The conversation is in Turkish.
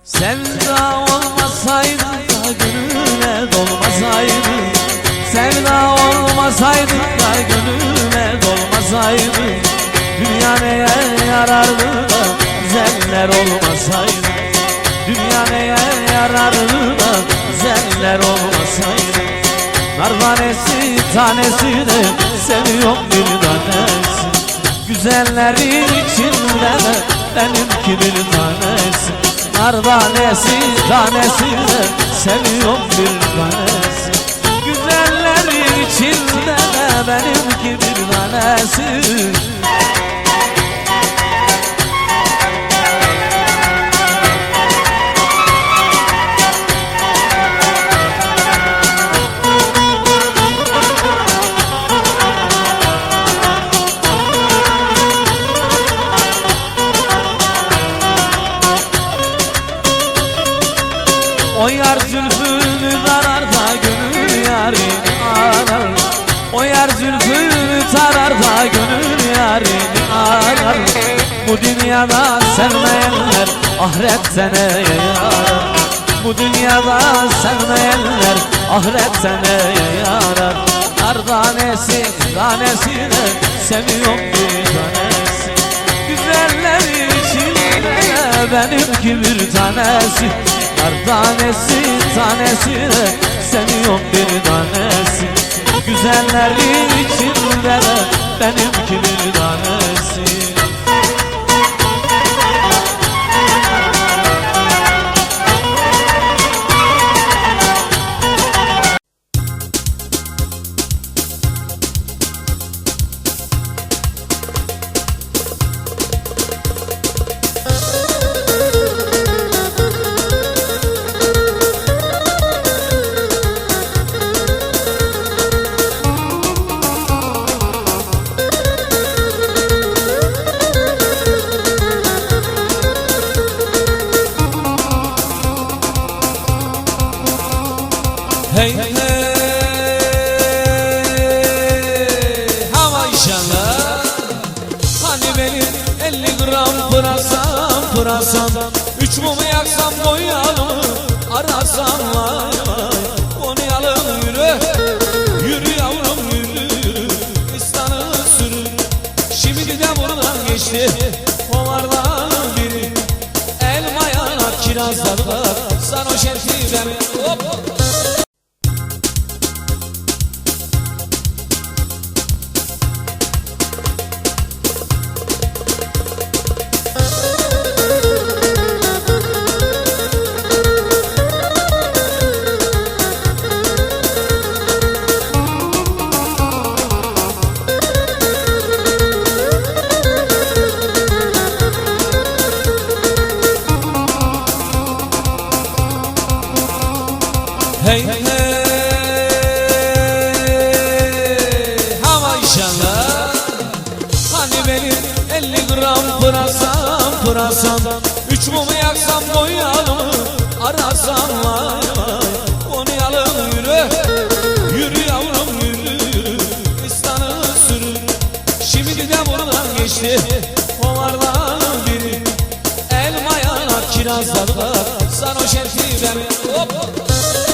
Sevda olmasaydı da gönlüme dolmasaydı, sevda olmasaydı da gönlüme dolmasaydı, dünya neye yarardı da güzeller olmasaydı, dünya neye yarardı da güzeller olmasaydı. Nar tanesi tanesi de seviyorum bir tanesi, güzellerin içinde de benimki bir tanesi. Nar tanesi tanesi de seviyorum bir tanesi, güzellerin içinde de benimki bir tanesi. O yar zülfünü tarar da gönül yarini arar, o yar zülfünü tarar da gönül yarini arar. Bu dünyada sevmeyenler ahirette neye yarar, bu dünyada sevmeyenler ahirette neye yarar. Nar tanesi tanesi de seviyorum bir tanesi, güzellerin içinde benimki bir tanesi. Nar tanesi tanesi de seviyorum bir tanesi, güzellerin içinde de benimki bir tanesi. Hey hey hava inşallah, hani benim 50 gram pırasam, 3 mumu yaksam boyalım arasam vay vay. Oynayalım yürü, yürü yavrum yürü, İstan'ı sürü. Şimdi de buradan geçti kovardan biri, elma yanar kirazlar sarhoş etti beni. Hop hop. Hey hey hava inşallah, hani benim 50 gram pırasam, 3 mumu yaksam boyalım arasam vay vay. Oynayalım yürü, yürü yavrum yürü, İstan'ı sürü. Şimdi de buradan geçti kovardan biri, elma yanar kirazlar sarhoş etti beni. Hop hop.